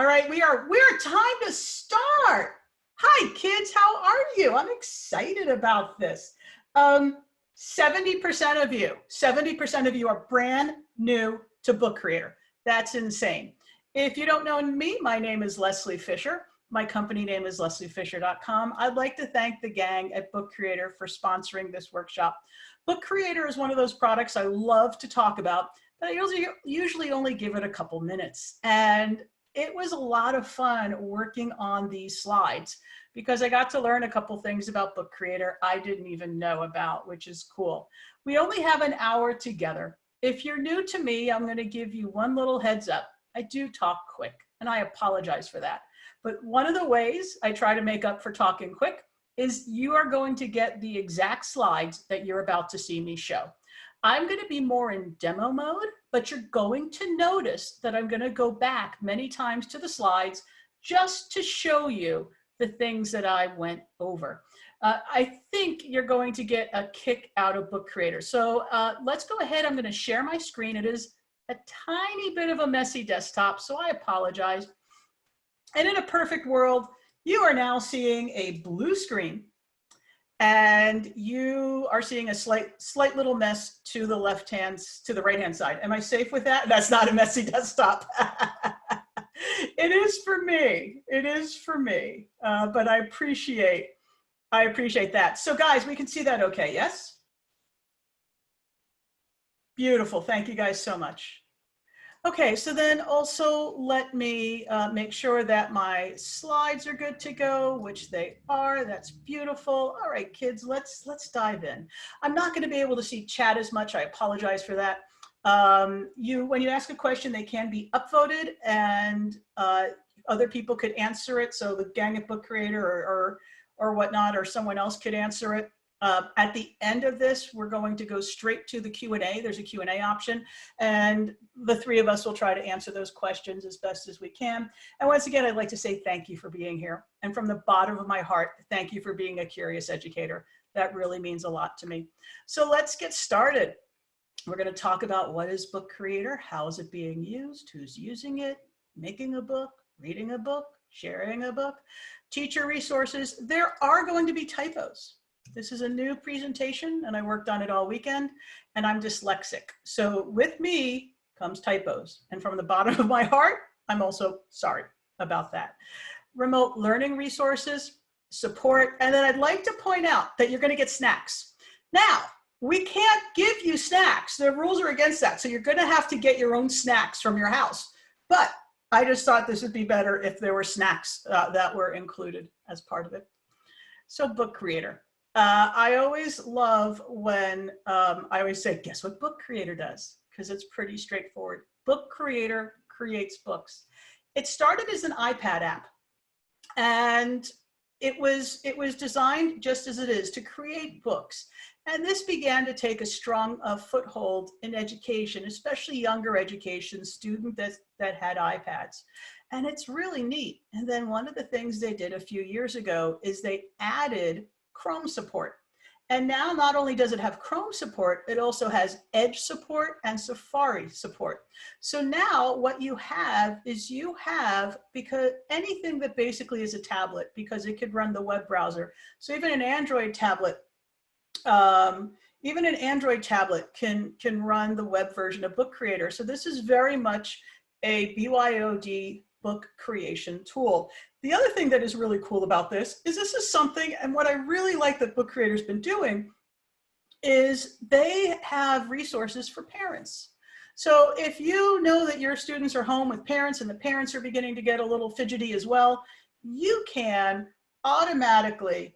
All right, we're time to start. Hi kids, how are you? I'm excited about this. 70% of you are brand new to Book Creator. That's insane. If you don't know me, my name is Leslie Fisher. My company name is lesliefisher.com. I'd like to thank the gang at Book Creator for sponsoring this workshop. Book Creator is one of those products I love to talk about, but I usually only give it a couple minutes. And it was a lot of fun working on these slides because I got to learn a couple things about Book Creator I didn't even know about, which is cool. We only have an hour together. If you're new to me, I'm going to give you one little heads up. I do talk quick, and I apologize for that. But one of the ways I try to make up for talking quick is you are going to get the exact slides that you're about to see me show. I'm going to be more in demo mode, but you're going to notice that I'm going to go back many times to the slides just to show you the things that I went over. I think you're going to get a kick out of Book Creator. So let's go ahead. I'm going to share my screen. It is a tiny bit of a messy desktop, so I apologize. And in a perfect world, you are now seeing a blue screen. And you are seeing a slight little mess to the right-hand side. Am I safe with that? That's not a messy desktop. It is for me. It is for me. But I appreciate that. So guys, we can see that okay, yes? Beautiful. Thank you guys so much. Okay, so then also let me make sure that my slides are good to go, which they are. That's beautiful. All right, kids, let's dive in. I'm not going to be able to see chat as much. I apologize for that. When you ask a question, they can be upvoted, and other people could answer it. So the gang at Book Creator or whatnot, or someone else could answer it. At the end of this, we're going to go straight to the Q&A. There's a Q&A option, and the three of us will try to answer those questions as best as we can. And once again, I'd like to say thank you for being here. And from the bottom of my heart, thank you for being a curious educator. That really means a lot to me. So let's get started. We're going to talk about what is Book Creator, how is it being used, who's using it, making a book, reading a book, sharing a book, teacher resources. There are going to be typos. This is a new presentation and I worked on it all weekend, and I'm dyslexic. So with me comes typos. And from the bottom of my heart, I'm also sorry about that. Remote learning resources, support, and then I'd like to point out that you're going to get snacks. Now, we can't give you snacks. The rules are against that. So you're going to have to get your own snacks from your house. But I just thought this would be better if there were snacks that were included as part of it. So Book Creator. I always love when I always say, guess what Book Creator does? Because it's pretty straightforward. Book Creator creates books. It started as an iPad app, and it was designed just as it is to create books. And this began to take a strong foothold in education, especially younger education, students that had iPads. And it's really neat. And then one of the things they did a few years ago is they added Chrome support. And now not only does it have Chrome support, it also has Edge support and Safari support. So now what you have is because anything that basically is a tablet, because it could run the web browser. So even an Android tablet, can run the web version of Book Creator. So this is very much a BYOD book creation tool. The other thing that is really cool about this is something, and what I really like that Book Creator's been doing is they have resources for parents. So if you know that your students are home with parents and the parents are beginning to get a little fidgety as well, you can automatically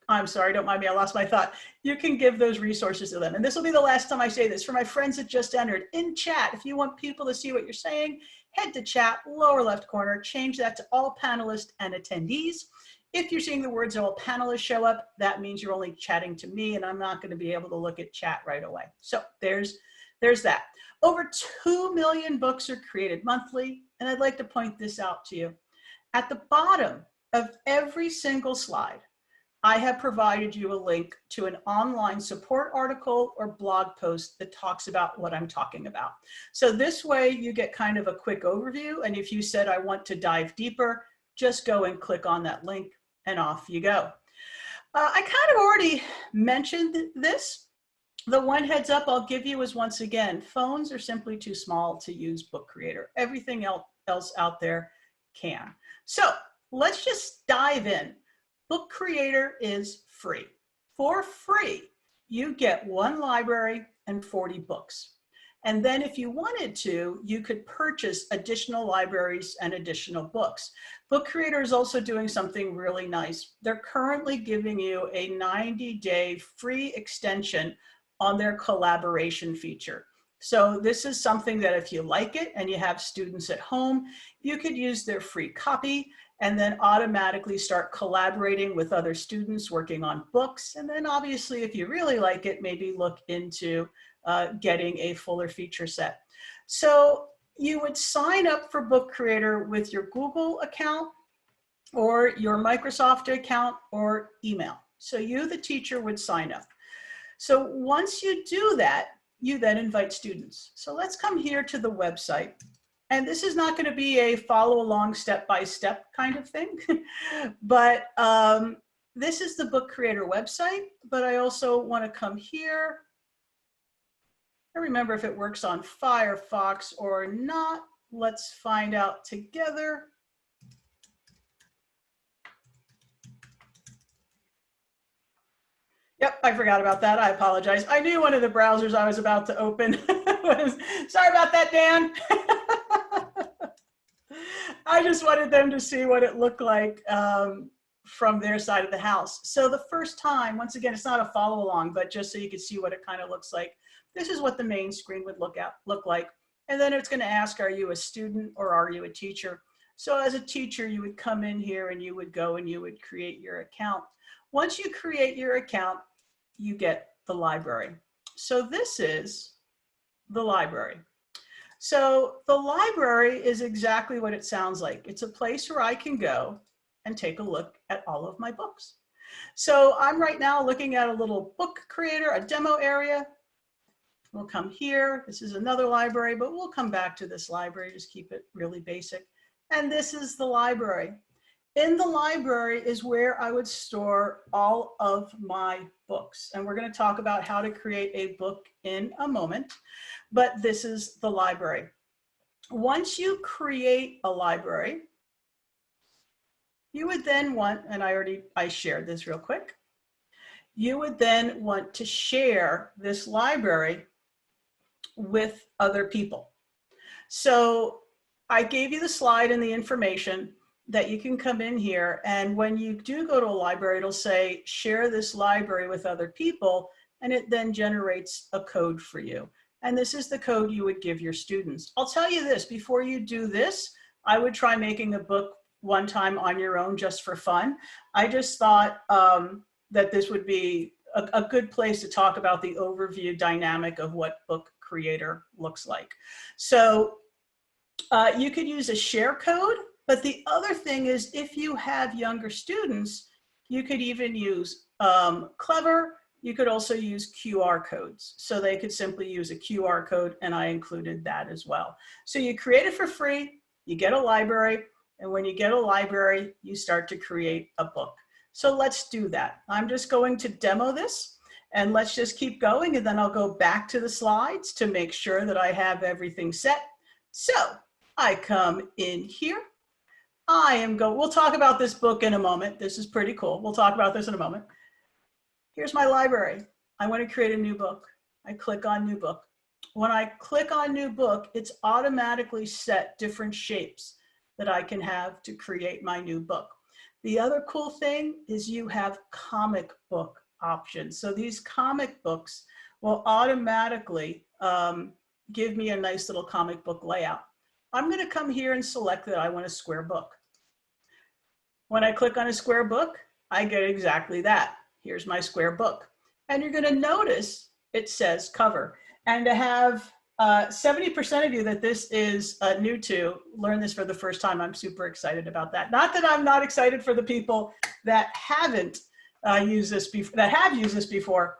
I'm sorry, don't mind me, I lost my thought. You can give those resources to them. And this will be the last time I say this. For my friends that just entered, in chat, if you want people to see what you're saying, head to chat, lower left corner, change that to all panelists and attendees. If you're seeing the words all panelists show up, that means you're only chatting to me, and I'm not going to be able to look at chat right away. So there's that. Over 2 million books are created monthly, and I'd like to point this out to you. At the bottom of every single slide, I have provided you a link to an online support article or blog post that talks about what I'm talking about. So this way you get kind of a quick overview. And if you said, I want to dive deeper, just go and click on that link and off you go. I kind of already mentioned this. The one heads up I'll give you is, once again, phones are simply too small to use Book Creator. Everything else out there can. So let's just dive in. Book Creator is free. For free, you get one library and 40 books. And then if you wanted to, you could purchase additional libraries and additional books. Book Creator is also doing something really nice. They're currently giving you a 90-day free extension on their collaboration feature. So this is something that if you like it and you have students at home, you could use their free copy and then automatically start collaborating with other students working on books. And then obviously, if you really like it, maybe look into getting a fuller feature set. So you would sign up for Book Creator with your Google account or your Microsoft account or email. So you, the teacher, would sign up. So once you do that, you then invite students. So let's come here to the website. And this is not going to be a follow along step-by-step kind of thing, but this is the Book Creator website. But I also want to come here. I remember if it works on Firefox or not. Let's find out together. Yep, I forgot about that. I apologize. I knew one of the browsers I was about to open was, sorry about that, Dan. I just wanted them to see what it looked like from their side of the house. So the first time, once again, it's not a follow along, but just so you can see what it kind of looks like. This is what the main screen would look like. And then it's going to ask, are you a student or are you a teacher? So as a teacher, you would come in here and you would go and you would create your account. Once you create your account, you get the library. So this is the library. So the library is exactly what it sounds like. It's a place where I can go and take a look at all of my books. So I'm right now looking at a little Book Creator, a demo area. We'll come here. This is another library, but we'll come back to this library, just keep it really basic. And this is the library. In the library is where I would store all of my books. And we're going to talk about how to create a book in a moment, but this is the library. Once you create a library, you would then want, and I shared this real quick, you would then want to share this library with other people. So I gave you the slide and the information that you can come in here, and when you do go to a library, it'll say share this library with other people, and it then generates a code for you. And this is the code you would give your students. I'll tell you this, before you do this, I would try making a book one time on your own just for fun. I just thought that this would be a good place to talk about the overview dynamic of what Book Creator looks like. So you could use a share code. But the other thing is, if you have younger students, you could even use Clever. You could also use QR codes. So they could simply use a QR code, and I included that as well. So you create it for free, you get a library, and when you get a library, you start to create a book. So let's do that. I'm just going to demo this, and let's just keep going, and then I'll go back to the slides to make sure that I have everything set. So I come in here. We'll talk about this book in a moment. This is pretty cool. We'll talk about this in a moment. Here's my library. I want to create a new book. I click on new book. When I click on new book, it's automatically set different shapes that I can have to create my new book. The other cool thing is you have comic book options. So these comic books will automatically give me a nice little comic book layout. I'm going to come here and select that I want a square book. When I click on a square book, I get exactly that. Here's my square book. And you're going to notice it says cover. And to have 70% of you that this is new to learn this for the first time, I'm super excited about that. Not that I'm not excited for the people that haven't used this before, that have used this before,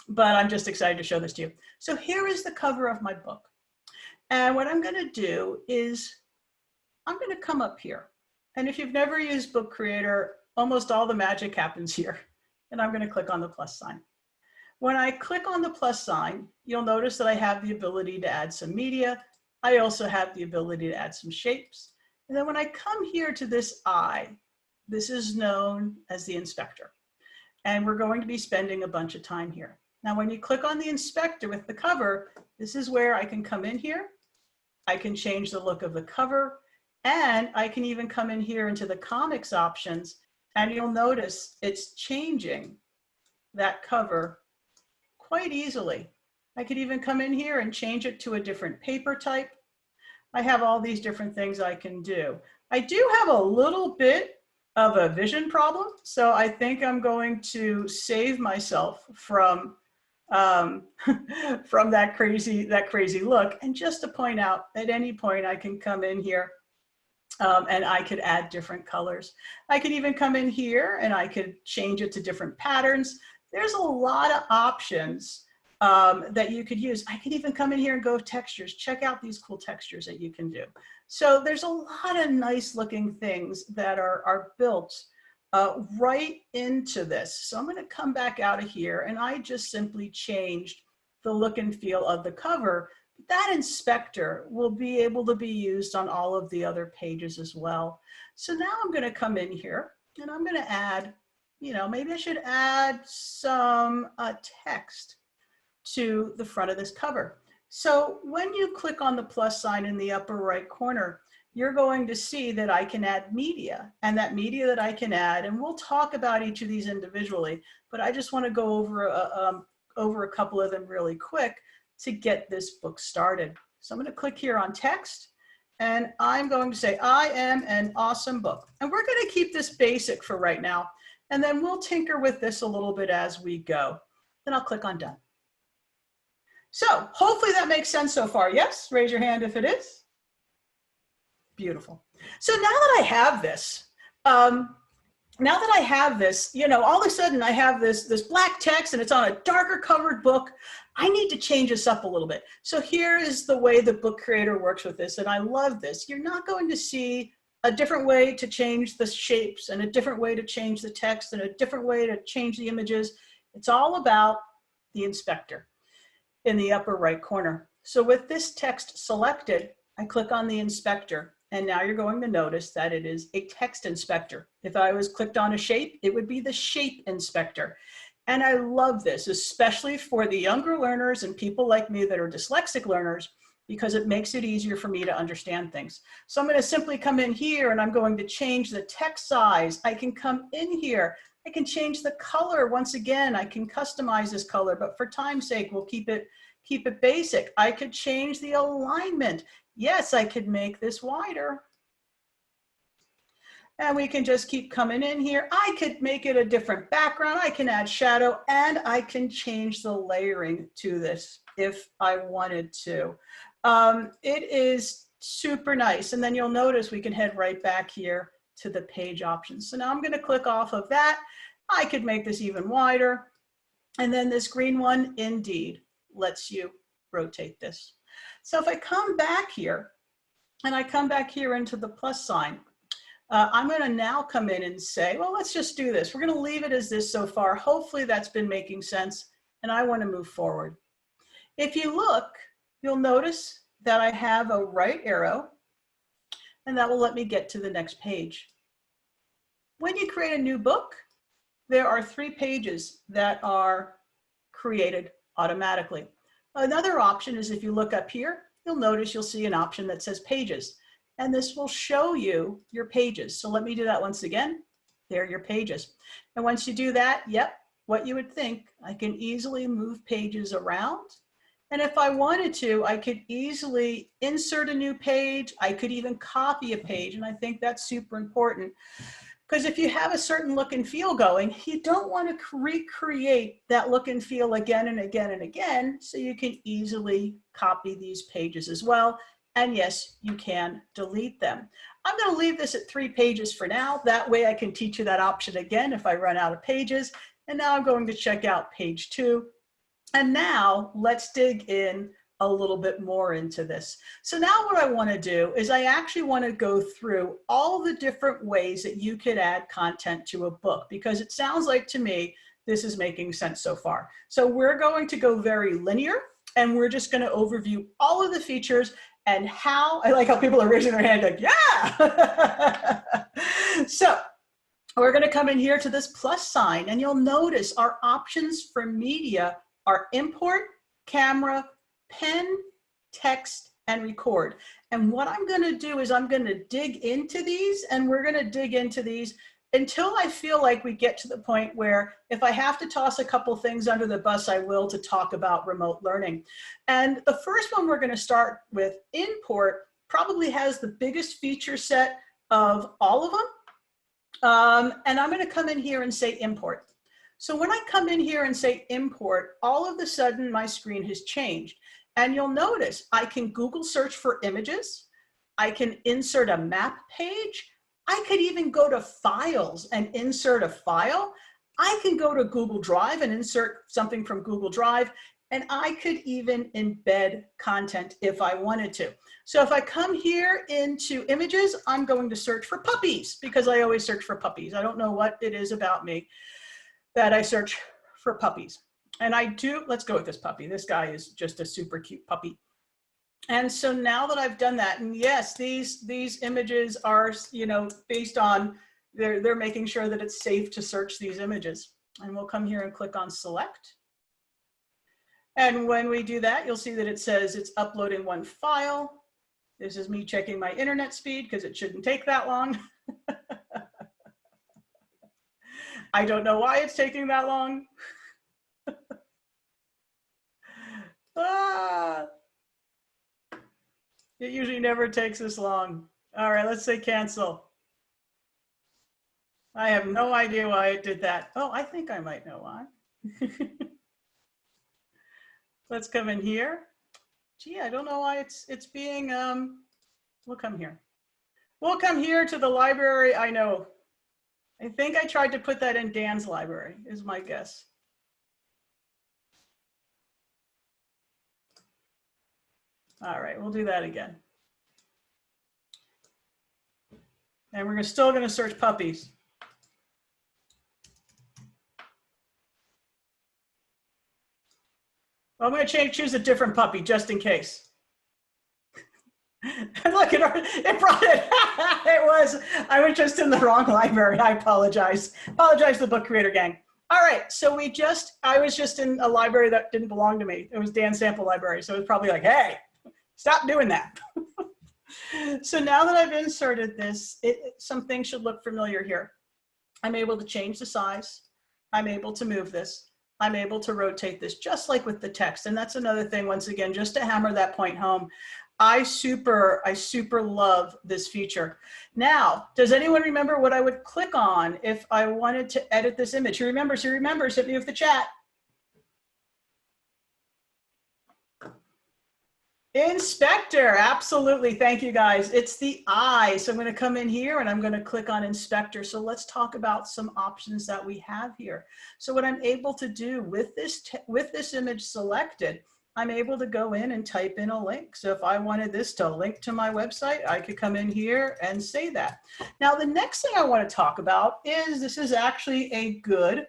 but I'm just excited to show this to you. So here is the cover of my book. And what I'm going to do is I'm going to come up here. And if you've never used Book Creator, almost all the magic happens here. And I'm going to click on the plus sign. When I click on the plus sign, you'll notice that I have the ability to add some media. I also have the ability to add some shapes. And then when I come here to this eye, this is known as the inspector. And we're going to be spending a bunch of time here. Now, when you click on the inspector with the cover, this is where I can come in here. I can change the look of the cover, and I can even come in here into the comics options, and you'll notice it's changing that cover quite easily. I could even come in here and change it to a different paper type. I have all these different things I can do. I do have a little bit of a vision problem, so I think I'm going to save myself from from that crazy look. And just to point out, at any point I can come in here and I could add different colors. I could even come in here and I could change it to different patterns. There's a lot of options that you could use. I could even come in here and go textures. Check out these cool textures that you can do. So there's a lot of nice looking things that are built right into this. So I'm going to come back out of here, and I just simply changed the look and feel of the cover. That inspector will be able to be used on all of the other pages as well. So now I'm going to come in here and I'm going to add, you know, maybe I should add some text to the front of this cover. So when you click on the plus sign in the upper right corner, you're going to see that I can add media, and that media that I can add, and we'll talk about each of these individually, but I just want to go over a couple of them really quick to get this book started. So I'm going to click here on text, and I'm going to say, I am an awesome book. And we're going to keep this basic for right now, and then we'll tinker with this a little bit as we go. Then I'll click on done. So hopefully that makes sense so far. Yes, raise your hand if it is. Beautiful. So now that I have this, you know, all of a sudden I have this black text and it's on a darker covered book. I need to change this up a little bit. So here is the way the Book Creator works with this, and I love this. You're not going to see a different way to change the shapes and a different way to change the text and a different way to change the images. It's all about the inspector in the upper right corner. So with this text selected, I click on the inspector, and now you're going to notice that it is a text inspector. If I was clicked on a shape, it would be the shape inspector. And I love this, especially for the younger learners and people like me that are dyslexic learners, because it makes it easier for me to understand things. So I'm going to simply come in here and I'm going to change the text size. I can come in here. I can change the color. Once again, I can customize this color, but for time's sake, we'll keep it basic. I could change the alignment. Yes, I could make this wider. And we can just keep coming in here. I could make it a different background. I can add shadow, and I can change the layering to this if I wanted to. It is super nice. And then you'll notice we can head right back here to the page options. So now I'm going to click off of that. I could make this even wider. And then this green one indeed lets you rotate this. So if I come back here and I come back here into the plus sign, I'm going to now come in and say, well, let's just do this. We're going to leave it as this so far. Hopefully that's been making sense, and I want to move forward. If you look, you'll notice that I have a right arrow, and that will let me get to the next page. When you create a new book, there are 3 pages that are created automatically. Another option is if you look up here, you'll notice you'll see an option that says pages, and this will show you your pages. So let me do that once again. There are your pages. And once you do that, yep, what you would think, I can easily move pages around. And if I wanted to, I could easily insert a new page. I could even copy a page, and I think that's super important. Because if you have a certain look and feel going, you don't want to recreate that look and feel again and again and again, so you can easily copy these pages as well. And yes, you can delete them. I'm going to leave this at 3 pages for now. That way I can teach you that option again if I run out of pages. And now I'm going to check out page 2. And now let's dig in a little bit more into this. So now what I want to do is I actually want to go through all the different ways that you could add content to a book, because it sounds like to me this is making sense so far. So we're going to go very linear, and we're just going to overview all of the features and how. I like how people are raising their hand like, yeah. So we're going to come in here to this plus sign, and you'll notice our options for media are import, camera, pen, text, and record. And what I'm going to do is I'm going to dig into these, and we're going to dig into these until I feel like we get to the point where if I have to toss a couple things under the bus, I will, to talk about remote learning. And the first one we're going to start with, import, probably has the biggest feature set of all of them. And I'm going to come in here and say import. So when I come in here and say import, all of a sudden my screen has changed. And you'll notice I can Google search for images. I can insert a map page. I could even go to files and insert a file. I can go to Google Drive and insert something from Google Drive. And I could even embed content if I wanted to. So if I come here into images, I'm going to search for puppies, because I always search for puppies. I don't know what it is about me that I search for puppies. And I do, let's go with this puppy. This guy is just a super cute puppy. And so now that I've done that, and yes, these images are, you know, based on, they're making sure that it's safe to search these images. And we'll come here and click on select. And when we do that, you'll see that it says it's uploading one file. This is me checking my internet speed, because it shouldn't take that long. I don't know why it's taking that long. It usually never takes this long. All right, let's say cancel. I have no idea why it did that. Oh, I think I might know why. Let's come in here. Gee, I don't know why it's being, we'll come here. We'll come here to the library. I know. I think I tried to put that in Dan's library, is my guess. All right, we'll do that again. And we're still going to search puppies. Well, I'm going to choose a different puppy just in case. And look at her, it brought it. I was just in the wrong library. I apologize. Apologize to the book creator gang. All right, so I was just in a library that didn't belong to me. It was Dan's sample library. So it was probably like, hey, stop doing that. So now that I've inserted this, some things should look familiar here. I'm able to change the size. I'm able to move this. I'm able to rotate this just like with the text. And that's another thing, once again, just to hammer that point home. I super love this feature. Now, does anyone remember what I would click on if I wanted to edit this image? Who remembers? Hit me with the chat. Inspector, absolutely. Thank you guys. It's the eye. So I'm going to come in here and I'm going to click on inspector. So let's talk about some options that we have here. So what I'm able to do with this image selected, I'm able to go in and type in a link. So if I wanted this to link to my website, I could come in here and say that. Now, the next thing I want to talk about is this is actually a good,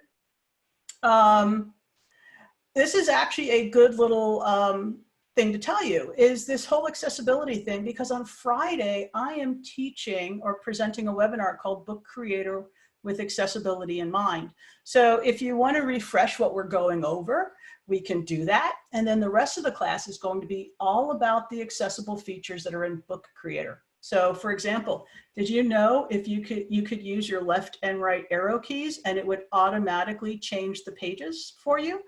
little thing to tell you, is this whole accessibility thing, because on Friday I am teaching or presenting a webinar called Book Creator with Accessibility in Mind. So if you want to refresh what we're going over, we can do that. And then the rest of the class is going to be all about the accessible features that are in Book Creator. So for example, did you know if you could use your left and right arrow keys and it would automatically change the pages for you?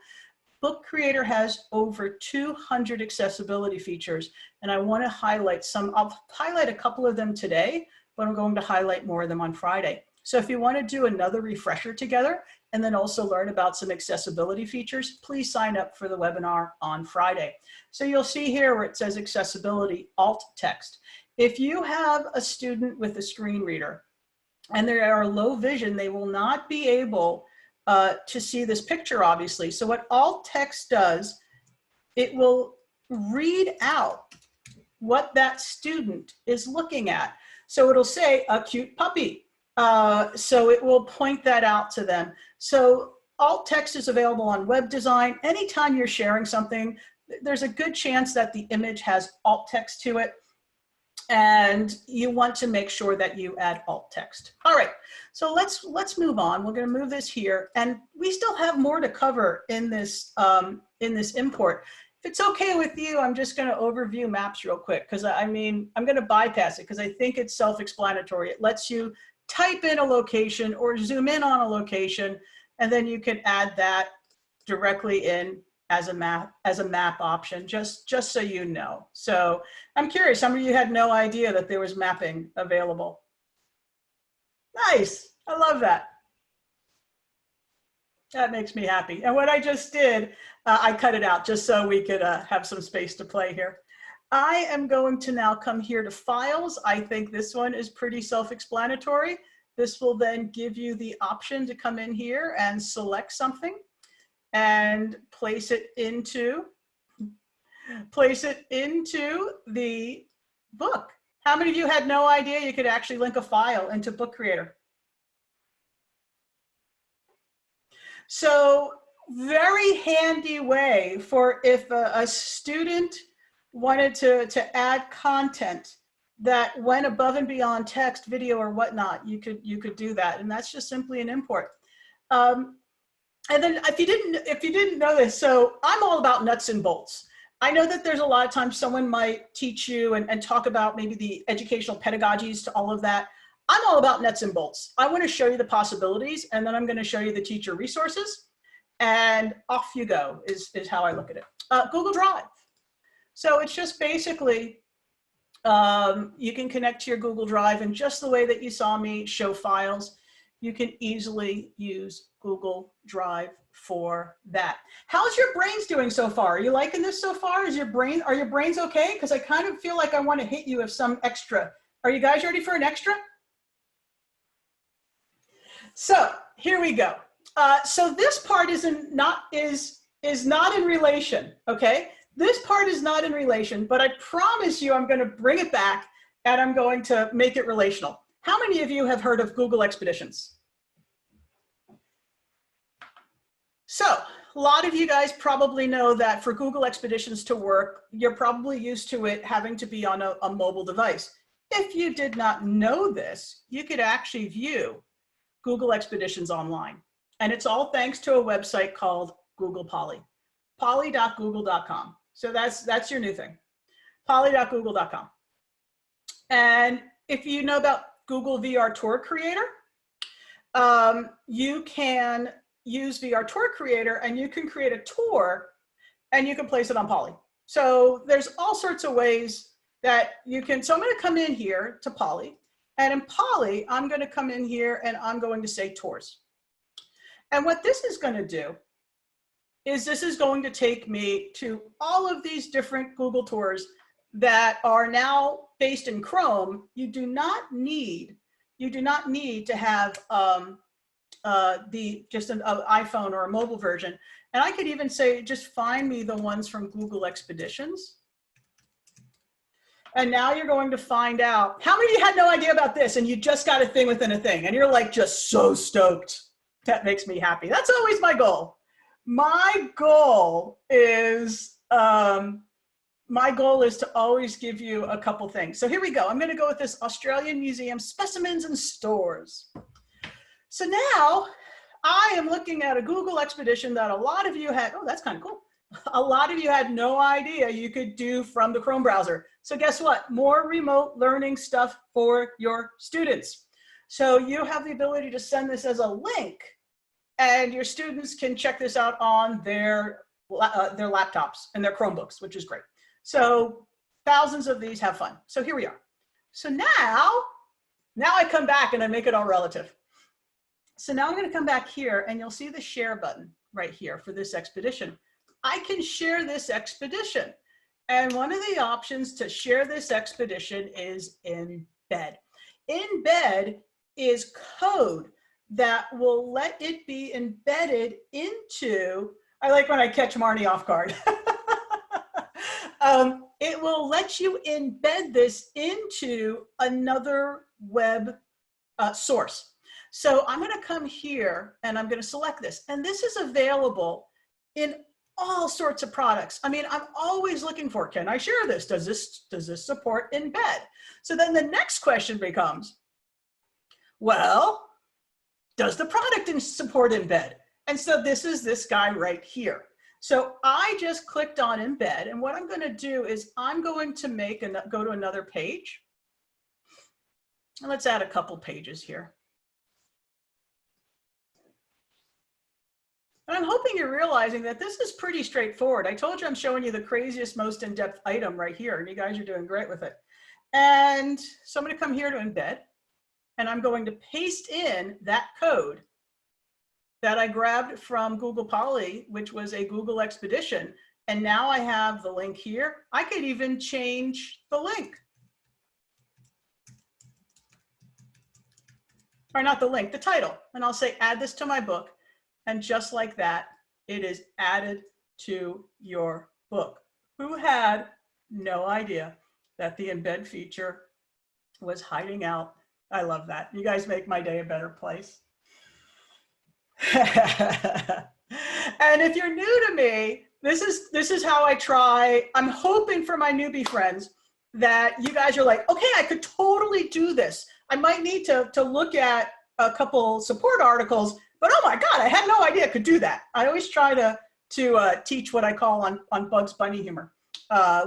Book Creator has over 200 accessibility features, and I want to highlight some. I'll highlight a couple of them today, but I'm going to highlight more of them on Friday. So if you want to do another refresher together and then also learn about some accessibility features, please sign up for the webinar on Friday. So you'll see here where it says accessibility alt text. If you have a student with a screen reader and they are low vision, they will not be able to see this picture, obviously. So what alt text does, it will read out what that student is looking at. So it'll say a cute puppy. So it will point that out to them. So alt text is available on web design. Anytime you're sharing something, there's a good chance that the image has alt text to it. And you want to make sure that you add alt text. All right, so let's move on. We're going to move this here, and we still have more to cover in this import. If it's okay with you, I'm just going to overview maps real quick, because I mean, I'm going to bypass it because I think it's self-explanatory. It lets you type in a location or zoom in on a location, and then you can add that directly in as a map option, just so you know. So I'm curious, some of you had no idea that there was mapping available. Nice, I love that. That makes me happy. And what I just did, I cut it out just so we could have some space to play here. I am going to now come here to files. I think this one is pretty self-explanatory. This will then give you the option to come in here and select something and place it into the book. How many of you had no idea you could actually link a file into Book Creator? So very handy way for if a student wanted to add content that went above and beyond text, video, or whatnot, you could do that, and that's just simply an import. And then if you didn't know this, so I'm all about nuts and bolts. I know that there's a lot of times someone might teach you and talk about maybe the educational pedagogies to all of that. I'm all about nuts and bolts. I want to show you the possibilities, and then I'm going to show you the teacher resources, and off you go is how I look at it. Google Drive. So it's just basically, you can connect to your Google Drive, and just the way that you saw me show files, you can easily use Google Drive for that. How's your brains doing so far? Are you liking this so far? Are your brains okay? Because I kind of feel like I want to hit you with some extra. Are you guys ready for an extra? So here we go. So this part is not in relation, okay? This part is not in relation, but I promise you I'm going to bring it back and I'm going to make it relational. How many of you have heard of Google Expeditions? So a lot of you guys probably know that for Google Expeditions to work, you're probably used to it having to be on a mobile device. If you did not know this, you could actually view Google Expeditions online. And it's all thanks to a website called Google Poly, poly.google.com. So that's your new thing, poly.google.com. And if you know about Google VR Tour Creator, you can use VR Tour Creator and you can create a tour and you can place it on Poly. So there's all sorts of ways that you can. So I'm going to come in here to Poly, and in Poly, I'm going to come in here and I'm going to say tours. And what this is going to do is this is going to take me to all of these different Google tours that are now based in Chrome. You do not need to have just an iPhone or a mobile version. And I could even say, just find me the ones from Google Expeditions. And now you're going to find out, how many of you had no idea about this and you just got a thing within a thing and you're like just so stoked? That makes me happy. That's always my goal. My goal is to always give you a couple things. So here we go. I'm going to go with this Australian Museum Specimens and Stores. So now I am looking at a Google Expedition that a lot of you had. Oh, that's kind of cool. A lot of you had no idea you could do from the Chrome browser. So guess what? More remote learning stuff for your students. So you have the ability to send this as a link, and your students can check this out on their laptops and their Chromebooks, which is great. So thousands of these, have fun. So here we are. So now I come back and I make it all relative. So now I'm going to come back here and you'll see the share button right here for this expedition. I can share this expedition. And one of the options to share this expedition is embed. Embed is code that will let it be embedded into, I like when I catch Marnie off guard. It will let you embed this into another web source. So I'm going to come here and I'm going to select this. And this is available in all sorts of products. I mean, I'm always looking for, can I share this? Does this support embed? So then the next question becomes, well, does the product support embed? And so this is this guy right here. So I just clicked on embed, and what I'm going to do is I'm going to go to another page. And let's add a couple pages here. And I'm hoping you're realizing that this is pretty straightforward. I told you I'm showing you the craziest, most in-depth item right here, and you guys are doing great with it. And so I'm going to come here to embed, and I'm going to paste in that code that I grabbed from Google Poly, which was a Google Expedition. And now I have the link here. I could even change the link. Or not the link, the title. And I'll say, add this to my book. And just like that, it is added to your book. Who had no idea that the embed feature was hiding out? I love that. You guys make my day a better place. And if you're new to me, this is how I try. I'm hoping for my newbie friends that you guys are like, okay, I could totally do this. I might need to look at a couple support articles, but oh my God, I had no idea I could do that. I always try to teach what I call on Bugs Bunny humor,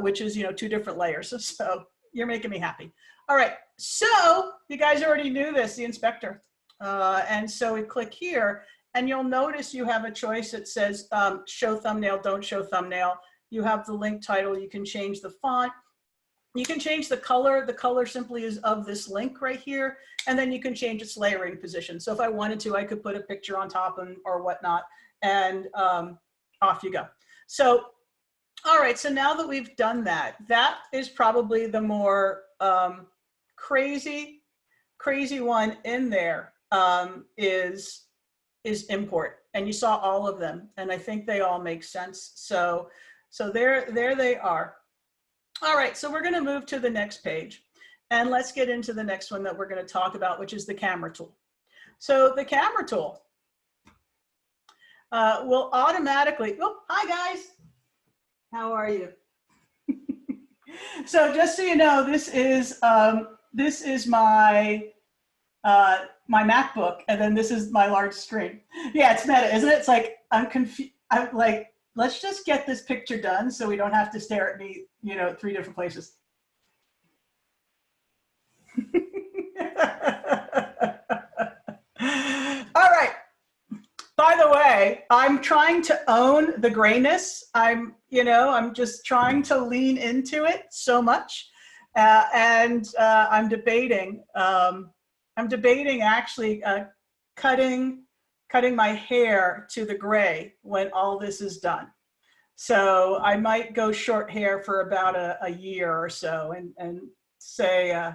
which is, you know, 2 different layers. So you're making me happy. All right, so you guys already knew this, the inspector. And so we click here, and you'll notice you have a choice that says show thumbnail, don't show thumbnail. You have the link title. You can change the font. You can change the color. The color simply is of this link right here. And then you can change its layering position. So if I wanted to, I could put a picture on top or whatnot, and off you go. So, all right, so now that we've done that, that is probably the more crazy one in there. Is import, and you saw all of them, and I think they all make sense. So there they are. All right, so we're going to move to the next page, and let's get into the next one that we're going to talk about, which is the camera tool. So the camera tool will automatically. Oh, hi guys, how are you? So just so you know, this is my my MacBook, and then this is my large screen. Yeah, it's meta, isn't it? It's like, I'm confused. I'm like, let's just get this picture done so we don't have to stare at me, you know, 3 different places. All right. By the way, I'm trying to own the grayness. I'm just trying to lean into it so much. And I'm debating actually cutting my hair to the gray when all this is done. So I might go short hair for about a year or so and say,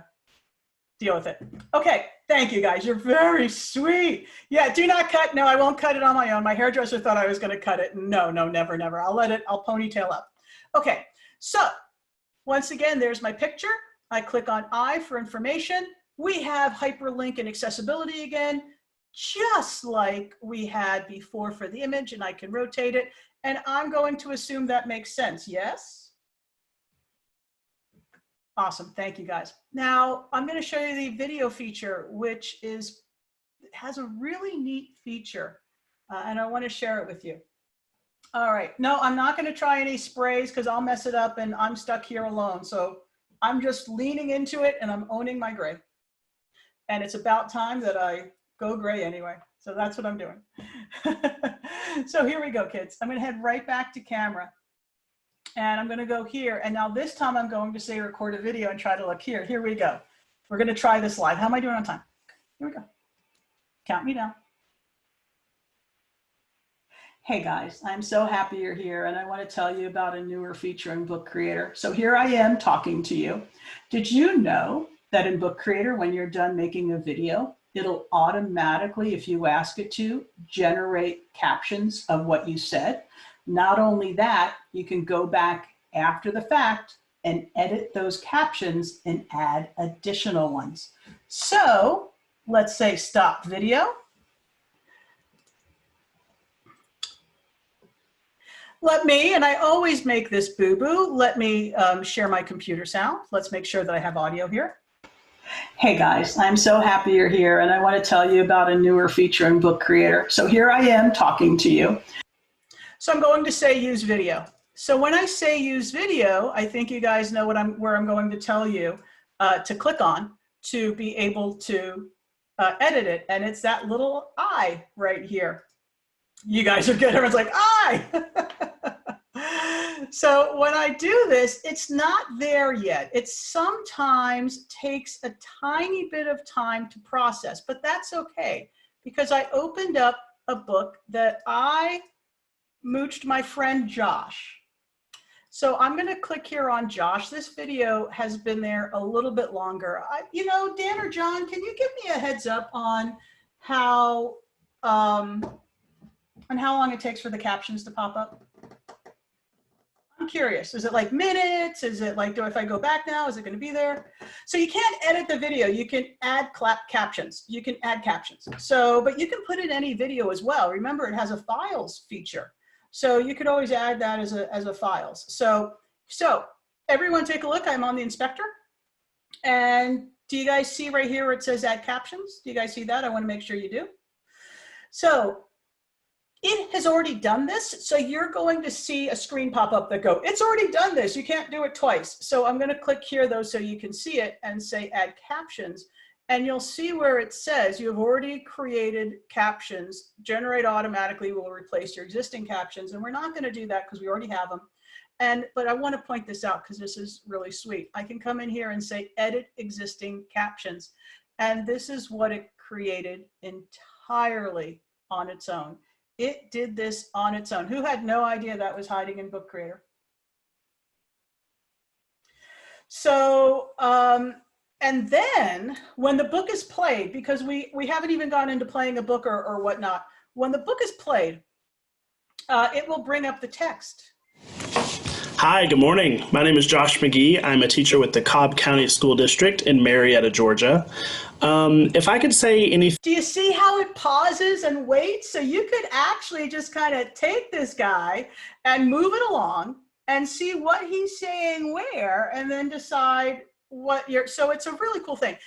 deal with it. Okay, thank you guys. You're very sweet. Yeah, do not cut. No, I won't cut it on my own. My hairdresser thought I was going to cut it. No, never, never. I'll ponytail up. Okay, so once again, there's my picture. I click on I for information. We have hyperlink and accessibility again, just like we had before for the image, and I can rotate it. And I'm going to assume that makes sense. Yes? Awesome. Thank you, guys. Now, I'm going to show you the video feature, which has a really neat feature, and I want to share it with you. All right. No, I'm not going to try any sprays because I'll mess it up, and I'm stuck here alone. So I'm just leaning into it, and I'm owning my gray. And it's about time that I go gray anyway. So that's what I'm doing. So here we go, kids. I'm going to head right back to camera. And I'm going to go here. And now this time I'm going to say record a video and try to look here. Here we go. We're going to try this live. How am I doing on time? Here we go. Count me down. Hey guys, I'm so happy you're here and I want to tell you about a newer feature in Book Creator. So here I am talking to you. Did you know that in Book Creator, when you're done making a video, it'll automatically, if you ask it to, generate captions of what you said? Not only that, you can go back after the fact and edit those captions and add additional ones. So let's say stop video. Let me, and I always make this boo-boo, let me share my computer sound. Let's make sure that I have audio here. Hey guys, I'm so happy you're here and I want to tell you about a newer feature in Book Creator. So here I am talking to you. So I'm going to say use video. So when I say use video, I think you guys know where I'm going to tell you to click on to be able to edit it. And it's that little I right here. You guys are good. Everyone's like, I. So when I do this, it's not there yet. It sometimes takes a tiny bit of time to process, but that's okay because I opened up a book that I mooched my friend Josh. So I'm going to click here on Josh. This video has been there a little bit longer. Dan or John, can you give me a heads up on how long it takes for the captions to pop up? I'm curious. Is it like minutes? Is it like, if I go back now, is it going to be there? So you can't edit the video. You can add captions. You can add captions. So, but you can put in any video as well. Remember, it has a files feature. So you could always add that as a files. So everyone take a look. I'm on the inspector. And do you guys see right here where it says add captions? Do you guys see that? I want to make sure you do. So it has already done this, so you're going to see a screen pop up that go, it's already done this, you can't do it twice. So I'm going to click here though so you can see it and say add captions, and you'll see where it says you have already created captions, generate automatically will replace your existing captions, and we're not going to do that because we already have them. But I want to point this out because this is really sweet. I can come in here and say edit existing captions, and this is what it created entirely on its own. It did this on its own. Who had no idea that was hiding in Book Creator? So, and then when the book is played, because we haven't even gone into playing a book or whatnot, when the book is played, it will bring up the text. Hi, good morning. My name is Josh McGee. I'm a teacher with the Cobb County School District in Marietta, Georgia. If I could say anything. Do you see how it pauses and waits? So you could actually just kind of take this guy and move it along and see what he's saying where, and then decide what so it's a really cool thing.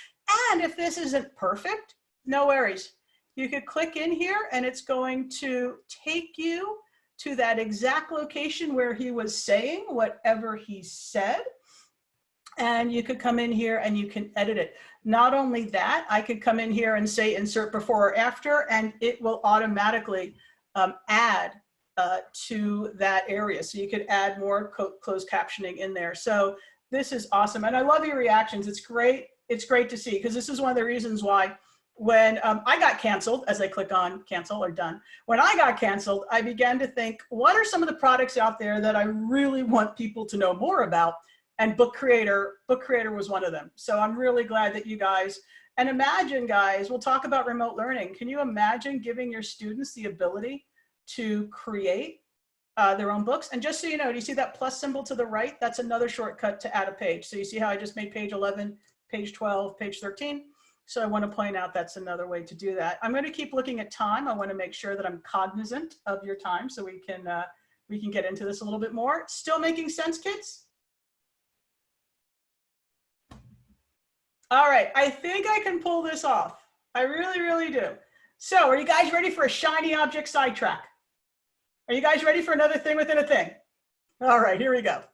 And if this isn't perfect, no worries. You could click in here and it's going to take you to that exact location where he was saying whatever he said. And you could come in here and you can edit it. Not only that, I could come in here and say insert before or after, and it will automatically add to that area. So you could add more closed captioning in there. So this is awesome. And I love your reactions. It's great. It's great to see, because this is one of the reasons why when I got canceled, as I click on cancel or done, when I got canceled, I began to think, what are some of the products out there that I really want people to know more about? And Book Creator was one of them. So I'm really glad that you guys, and imagine guys, we'll talk about remote learning. Can you imagine giving your students the ability to create their own books? And just so you know, do you see that plus symbol to the right? That's another shortcut to add a page. So you see how I just made page 11, page 12, page 13? So I want to point out that's another way to do that. I'm going to keep looking at time. I want to make sure that I'm cognizant of your time so we can get into this a little bit more. Still making sense, kids? All right, I think I can pull this off. I really, really do. So are you guys ready for a shiny object sidetrack? Are you guys ready for another thing within a thing? All right, here we go.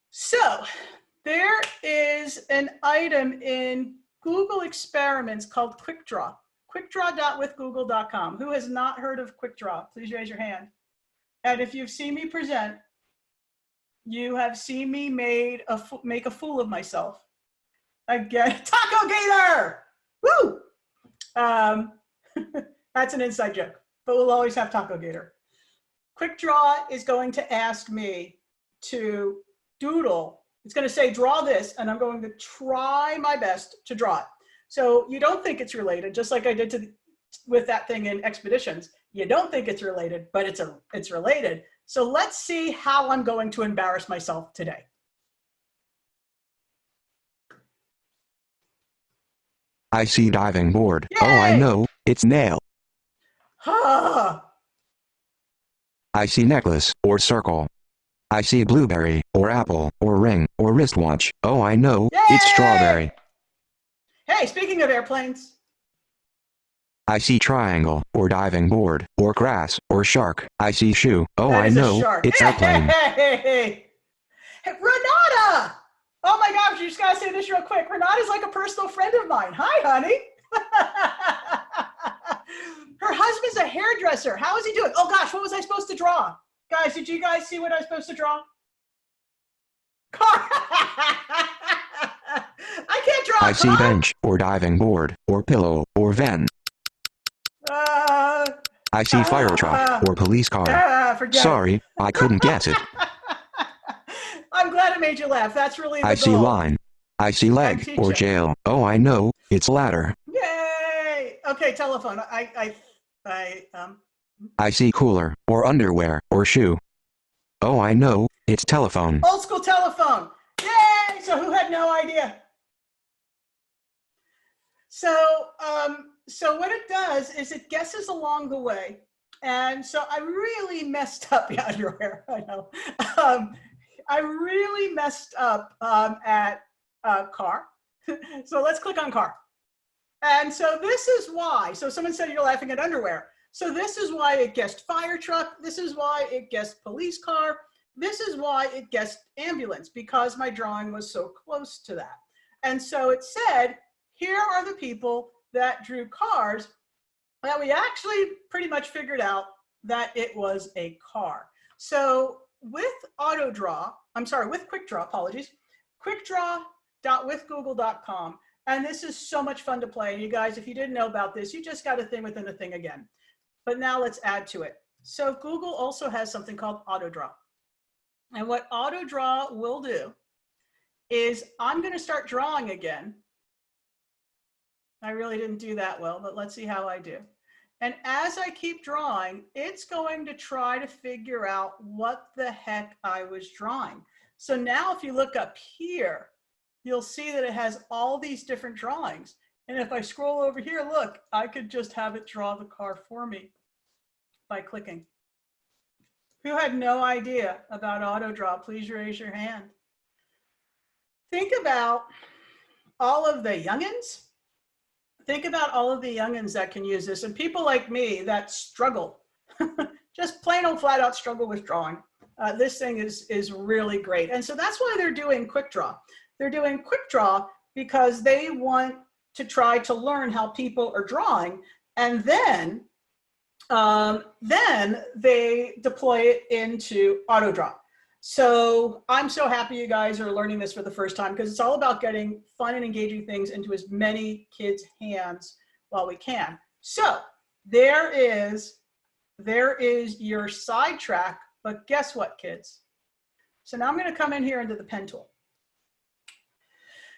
So there is an item in Google Experiments called Quick Draw. quickdraw.withgoogle.com. Who has not heard of Quick Draw? Please raise your hand. And if you've seen me present, you have seen me make a fool of myself. Again, Taco Gator! Woo! That's an inside joke. but we'll always have Taco Gator. Quick Draw is going to ask me to doodle. It's going to say, draw this, and I'm going to try my best to draw it. So you don't think it's related, just like I did with that thing in Expeditions. You don't think it's related, but it's related. So let's see how I'm going to embarrass myself today. I see diving board. Yay! Oh, I know, it's nail. I see necklace, or circle. I see blueberry, or apple, or ring, or wristwatch. Oh, I know, Yay! it's strawberry. Hey, speaking of airplanes. I see triangle, or diving board, or grass, or shark. I see shoe. Oh, I know, it's airplane. Hey, Renata! Oh my gosh, you just gotta say this real quick. Renata's like a personal friend of mine. Hi, honey. Her husband's a hairdresser. How is he doing? Oh gosh, what was I supposed to draw? Guys, did you guys see what I was supposed to draw? Car. I can't draw a car. I see bench, or diving board, or pillow, or van. I see fire truck, or police car. Sorry, I couldn't guess it. I'm glad I made you laugh. That's really the goal. I see line. I see leg, or jail. Oh, I know, it's ladder. Yay! Okay, telephone. I see cooler, or underwear, or shoe. Oh, I know, it's telephone. Old school telephone. Yay! So who had no idea? So what it does is it guesses along the way. And so I really messed up the underwear. I know. I really messed up at car. So let's click on car. And so this is why. So someone said you're laughing at underwear. So this is why it guessed fire truck. This is why it guessed police car. This is why it guessed ambulance, because my drawing was so close to that. And so it said, here are the people that drew cars. That we actually pretty much figured out that it was a car. So with with Quick Draw, apologies, quickdraw.withgoogle.com. And this is so much fun to play. You guys, if you didn't know about this, you just got a thing within a thing again. But now let's add to it. So Google also has something called auto draw. And what auto draw will do is I'm going to start drawing again. I really didn't do that well, but let's see how I do. And as I keep drawing, it's going to try to figure out what the heck I was drawing. So now if you look up here, you'll see that it has all these different drawings. And if I scroll over here, look, I could just have it draw the car for me by clicking. Who had no idea about auto draw? Please raise your hand. Think about all of the youngins. Think about all of the youngins that can use this, and people like me that struggle, just plain old flat out struggle with drawing. This thing is really great. And so that's why they're doing Quick Draw. They're doing Quick Draw because they want to try to learn how people are drawing, and then they deploy it into auto draw. So I'm so happy you guys are learning this for the first time, because it's all about getting fun and engaging things into as many kids' hands while we can. So there is your sidetrack, but guess what, kids? So now I'm going to come in here into the pen tool.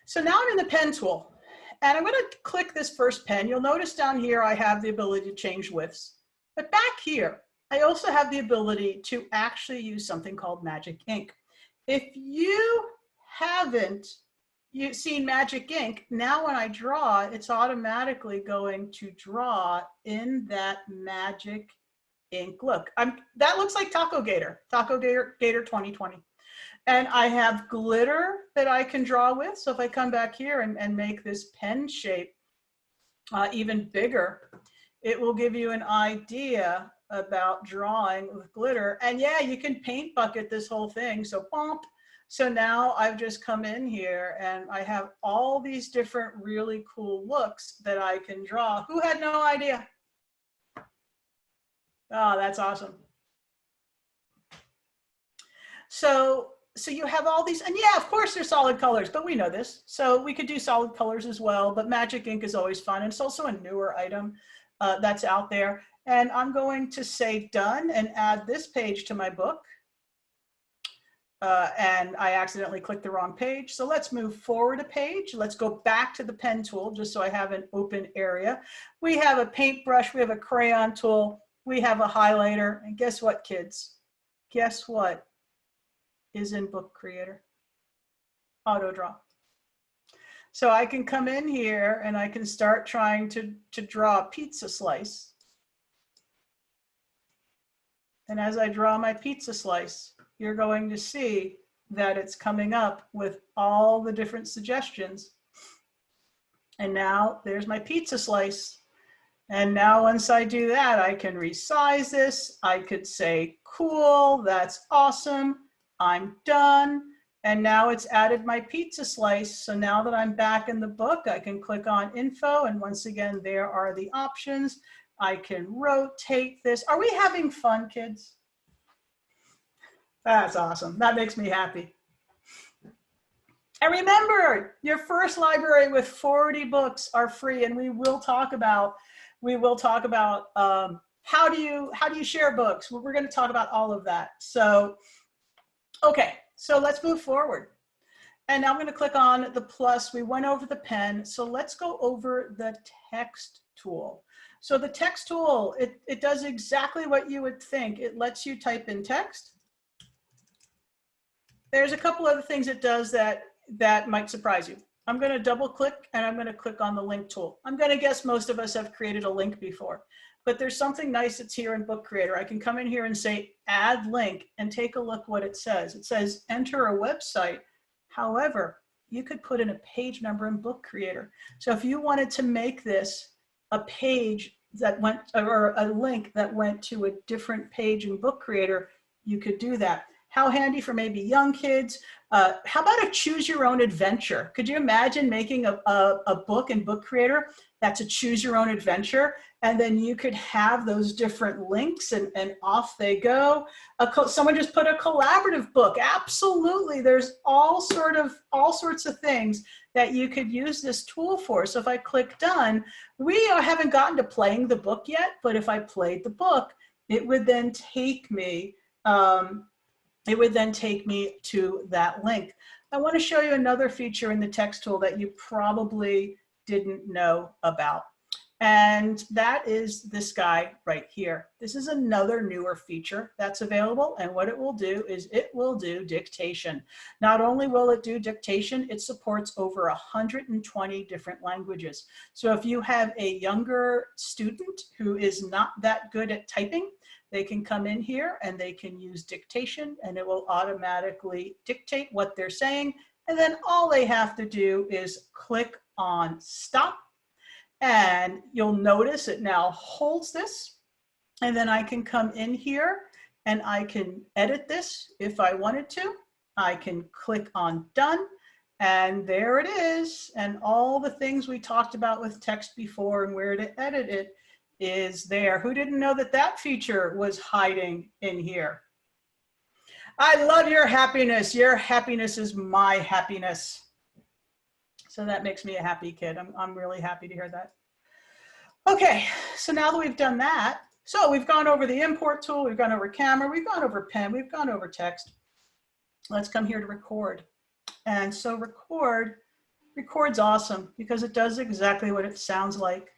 So now I'm in the pen tool, and I'm going to click this first pen. You'll notice down here I have the ability to change widths, but back here I also have the ability to actually use something called Magic Ink. If you haven't seen Magic Ink, now when I draw, it's automatically going to draw in that Magic Ink look. That looks like Taco Gator 2020. And I have glitter that I can draw with. So if I come back here and make this pen shape even bigger, it will give you an idea about drawing with glitter. And yeah, you can paint bucket this whole thing. So bump. So now I've just come in here and I have all these different really cool looks that I can draw. Who had no idea? Oh, that's awesome. So you have all these, and yeah, of course they're solid colors, but we know this. So we could do solid colors as well, but Magic Ink is always fun. And it's also a newer item that's out there. And I'm going to say done and add this page to my book. And I accidentally clicked the wrong page. So let's move forward a page. Let's go back to the pen tool just so I have an open area. We have a paintbrush, we have a crayon tool, we have a highlighter. And guess what, kids? Guess what is in Book Creator? Auto draw. So I can come in here and I can start trying to draw a pizza slice. And as I draw my pizza slice, you're going to see that it's coming up with all the different suggestions. And now there's my pizza slice. And now once I do that, I can resize this. I could say, cool, that's awesome, I'm done. And now it's added my pizza slice. So now that I'm back in the book, I can click on info. And once again, there are the options. I can rotate this. Are we having fun, kids? That's awesome. That makes me happy. And remember, your first library with 40 books are free. And we will talk about how do you share books. We're going to talk about all of that. So, okay. So let's move forward. And now I'm going to click on the plus. We went over the pen. So let's go over the text tool. So the text tool, it does exactly what you would think. It lets you type in text. There's a couple other things it does that might surprise you. I'm going to double click and I'm going to click on the link tool. I'm going to guess most of us have created a link before. But there's something nice that's here in Book Creator. I can come in here and say add link and take a look what it says. It says enter a website. However, you could put in a page number in Book Creator. So if you wanted to make this a page that went, or a link that went to a different page in Book Creator, you could do that. How handy for maybe young kids. How about a choose your own adventure? Could you imagine making a book in Book Creator that's a choose your own adventure? And then you could have those different links and off they go. Someone just put a collaborative book. Absolutely, there's all sorts of things that you could use this tool for. So if I click done, we haven't gotten to playing the book yet, but if I played the book, it would then take me to that link. I want to show you another feature in the text tool that you probably didn't know about. And that is this guy right here. This is another newer feature that's available. And what it will do is it will do dictation. Not only will it do dictation, it supports over 120 different languages. So if you have a younger student who is not that good at typing, they can come in here and they can use dictation and it will automatically dictate what they're saying. And then all they have to do is click on stop. And you'll notice it now holds this. And then I can come in here and I can edit this if I wanted to. I can click on done and there it is. And all the things we talked about with text before and where to edit it is there. Who didn't know that that feature was hiding in here? I love your happiness. Your happiness is my happiness. So that makes me a happy kid. I'm really happy to hear that. Okay, so now that we've done that, so we've gone over the import tool, we've gone over camera, we've gone over pen, we've gone over text. Let's come here to record. And so record's awesome because it does exactly what it sounds like.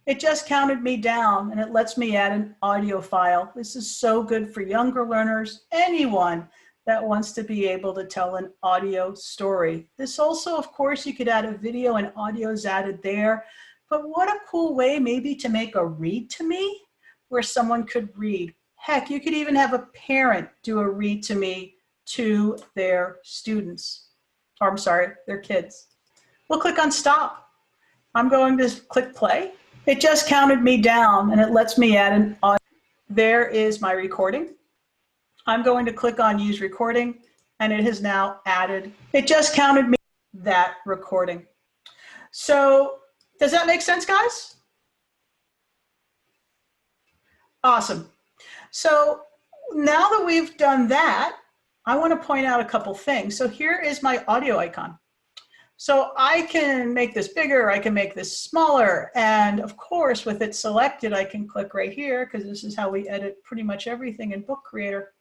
It just counted me down and it lets me add an audio file. This is so good for younger learners, anyone that wants to be able to tell an audio story. This also, of course, you could add a video and audio is added there. But what a cool way maybe to make a read to me where someone could read. Heck, you could even have a parent do a read to me to their students. Or I'm sorry, their kids. We'll click on stop. I'm going to click play. It just counted me down and it lets me add an audio. There is my recording. I'm going to click on use recording and it has now added, it just counted me that recording. So does that make sense, guys? Awesome. So now that we've done that, I want to point out a couple things. So here is my audio icon. So I can make this bigger, I can make this smaller, and of course with it selected I can click right here because this is how we edit pretty much everything in Book Creator.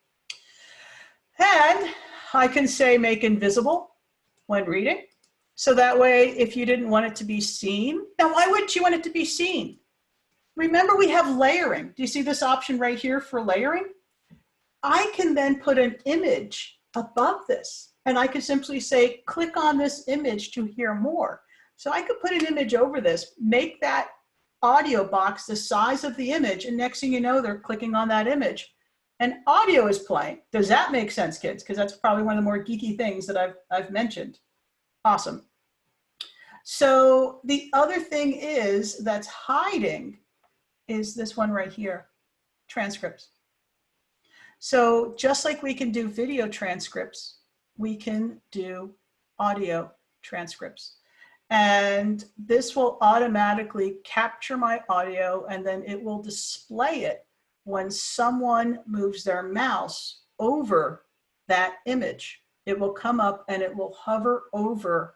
And I can say make invisible when reading. So that way if you didn't want it to be seen, now why wouldn't you want it to be seen? Remember we have layering. Do you see this option right here for layering? I can then put an image above this. And I could simply say, click on this image to hear more. So I could put an image over this, make that audio box the size of the image, and next thing you know, they're clicking on that image. And audio is playing. Does that make sense, kids? Because that's probably one of the more geeky things that I've mentioned. Awesome. So the other thing is that's hiding is this one right here, transcripts. So just like we can do video transcripts, we can do audio transcripts. And this will automatically capture my audio and then it will display it when someone moves their mouse over that image. It will come up and it will hover over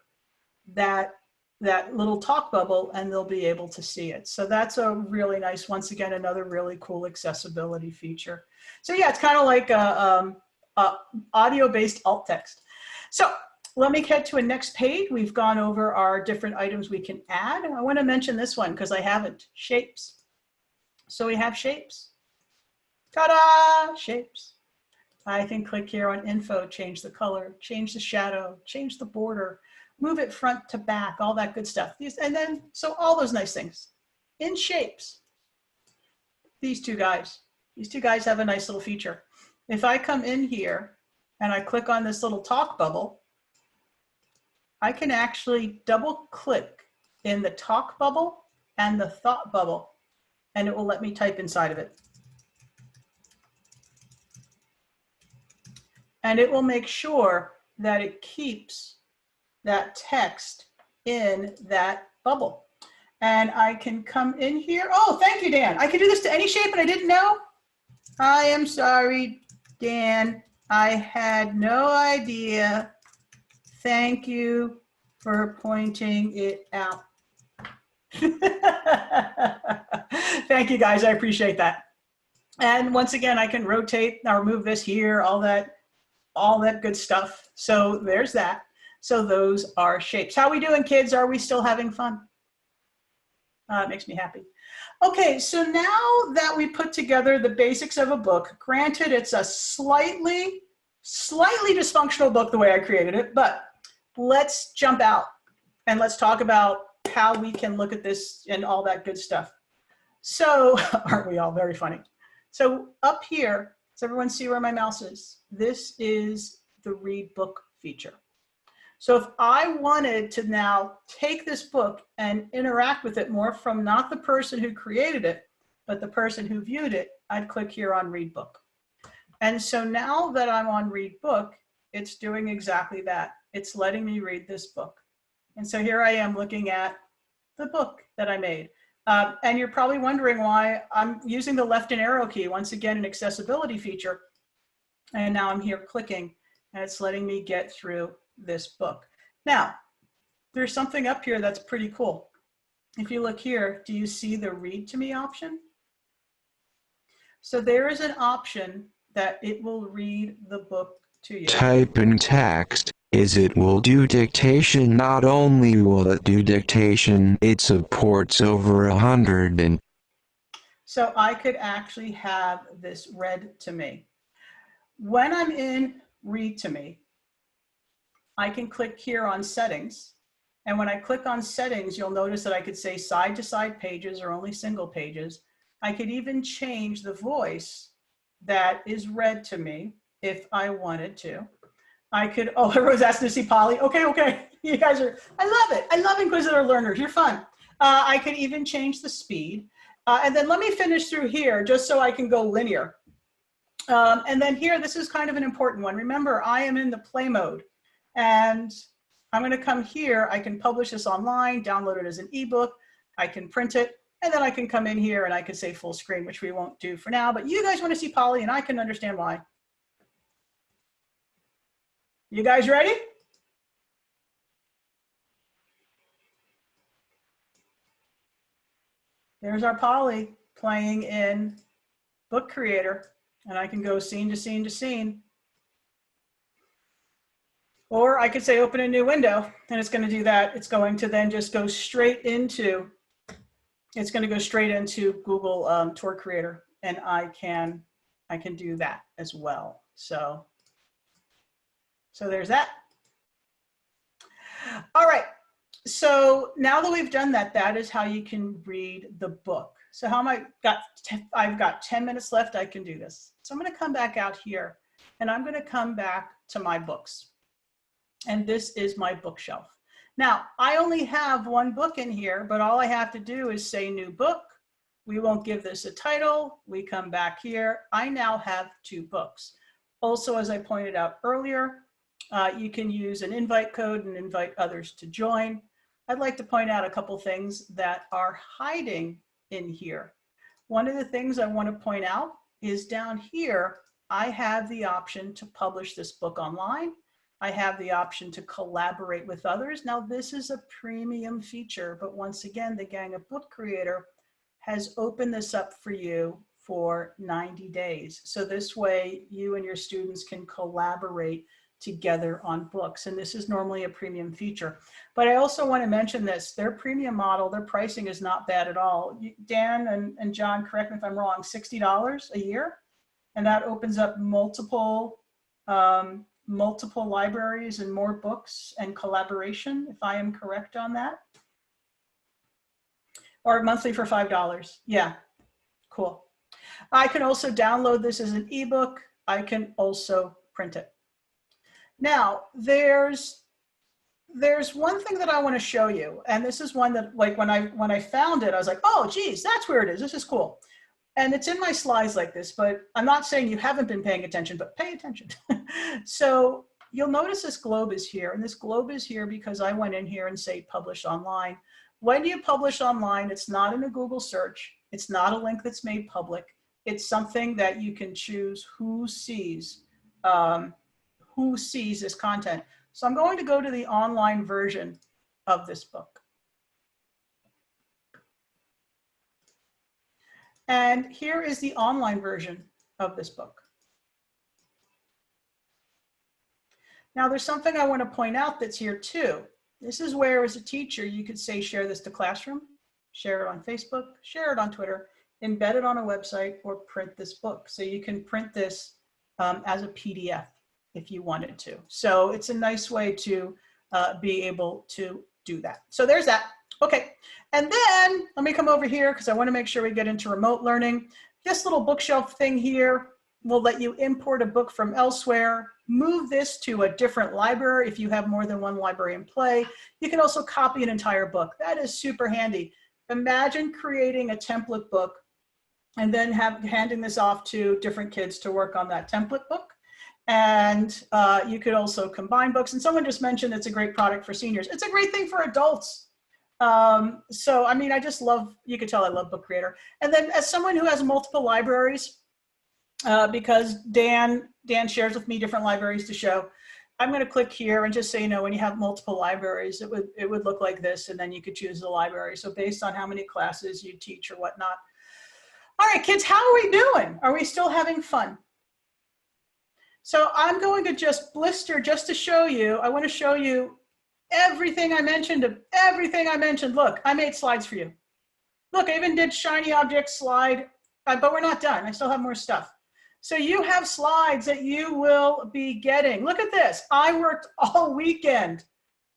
that little talk bubble and they'll be able to see it. So that's a really nice, once again, another really cool accessibility feature. So yeah, it's kind of like a audio-based alt text. So let me get to a next page. We've gone over our different items we can add. I want to mention this one because I haven't, shapes. So we have shapes. Ta-da, shapes. I can click here on info, change the color, change the shadow, change the border, move it front to back, all that good stuff. And then, so all those nice things. In shapes, these two guys have a nice little feature. If I come in here and I click on this little talk bubble, I can actually double click in the talk bubble and the thought bubble, and it will let me type inside of it. And it will make sure that it keeps that text in that bubble. And I can come in here. Oh, thank you, Dan. I can do this to any shape and I didn't know. I am sorry, Dan. I had no idea. Thank you for pointing it out. Thank you, guys. I appreciate that. And once again, I can rotate or move this here, all that good stuff. So there's that. So those are shapes. How are we doing, kids? Are we still having fun? It makes me happy. Okay, so now that we put together the basics of a book, granted it's a slightly dysfunctional book the way I created it, but let's jump out and let's talk about how we can look at this and all that good stuff. So, aren't we all very funny? So up here, does everyone see where my mouse is? This is the read book feature. So if I wanted to now take this book and interact with it more from not the person who created it, but the person who viewed it, I'd click here on read book. And so now that I'm on read book, it's doing exactly that. It's letting me read this book. And so here I am looking at the book that I made. And you're probably wondering why I'm using the left and arrow key, once again, an accessibility feature. And now I'm here clicking and it's letting me get through this book. Now, there's something up here that's pretty cool. If you look here, do you see the read to me option? So there is an option that it will read the book to you. Type in text, it will do dictation. Not only will it do dictation, it supports over 100 and... So I could actually have this read to me. When I'm in read to me, I can click here on settings. And when I click on settings, you'll notice that I could say side to side pages or only single pages. I could even change the voice that is read to me if I wanted to. I could, oh, everyone's asking to see Polly. Okay. You guys are, I love it. I love Inquisitor learners. You're fun. I could even change the speed. And then let me finish through here just so I can go linear. And then here, this is kind of an important one. Remember, I am in the play mode. And I'm going to come here. I can publish this online, download it as an ebook. I can print it. And then I can come in here and I can say full screen, which we won't do for now. But you guys want to see Polly, and I can understand why. You guys ready? There's our Polly playing in Book Creator, and I can go scene to scene to scene. Or I could say open a new window, and it's going to do that. It's going to then just go straight into, it's going to go straight into Google Tour Creator, and I can do that as well. So there's that. All right. So now that we've done that, that is how you can read the book. So how am I've got 10 minutes left. I can do this. So I'm going to come back out here, and I'm going to come back to my books. And this is my bookshelf. Now, I only have one book in here, but all I have to do is say new book. We won't give this a title. We come back here. I now have 2 books. Also, as I pointed out earlier, you can use an invite code and invite others to join. I'd like to point out a couple things that are hiding in here. One of the things I want to point out is down here, I have the option to publish this book online. I have the option to collaborate with others. Now, this is a premium feature, but once again, the Gang of Book Creator has opened this up for you for 90 days. So this way, you and your students can collaborate together on books. And this is normally a premium feature. But I also want to mention this, their premium model, their pricing is not bad at all. Dan and John, correct me if I'm wrong, $60 a year. And that opens up multiple libraries and more books and collaboration, if I am correct on that. Or monthly for $5. Yeah, cool. I can also download this as an ebook. I can also print it. Now, there's one thing that I want to show you, and this is one that, like, when I found it, I was like, oh, geez, that's where it is. This is cool. And it's in my slides like this, but I'm not saying you haven't been paying attention, but pay attention. So you'll notice this globe is here, and this globe is here because I went in here and say publish online. When you publish online, it's not in a Google search. It's not a link that's made public. It's something that you can choose who sees this content. So I'm going to go to the online version of this book. And here is the online version of this book. Now there's something I want to point out that's here too. This is where, as a teacher, you could say, share this to Classroom, share it on Facebook, share it on Twitter, embed it on a website, or print this book. So you can print this as a PDF if you wanted to. So it's a nice way to be able to do that. So there's that. Okay, and then let me come over here because I want to make sure we get into remote learning. This little bookshelf thing here will let you import a book from elsewhere, move this to a different library if you have more than one library in play. You can also copy an entire book. That is super handy. Imagine creating a template book and then handing this off to different kids to work on that template book. And you could also combine books. And someone just mentioned it's a great product for seniors. It's a great thing for adults. So, I mean, I just love, you could tell I love Book Creator. And then as someone who has multiple libraries, because Dan shares with me different libraries to show, I'm going to click here and just say, you know, when you have multiple libraries, it would look like this, and then you could choose the library. So based on how many classes you teach or whatnot. All right, kids, how are we doing? Are we still having fun? So I'm going to just blister just to show you. I want to show you everything I mentioned. Look, I made slides for you. Look, I even did shiny object slide, but we're not done. I still have more stuff. So you have slides that you will be getting. Look at this. I worked all weekend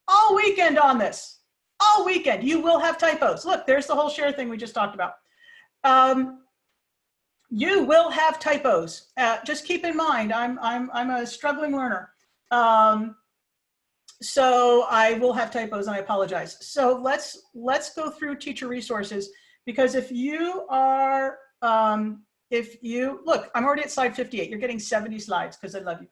on this. All weekend. You will have typos. Look, there's the whole share thing we just talked about. You will have typos. Just keep in mind, I'm a struggling learner. So I will have typos, and I apologize. So let's go through teacher resources, because if you are, look, I'm already at slide 58. You're getting 70 slides because I love you.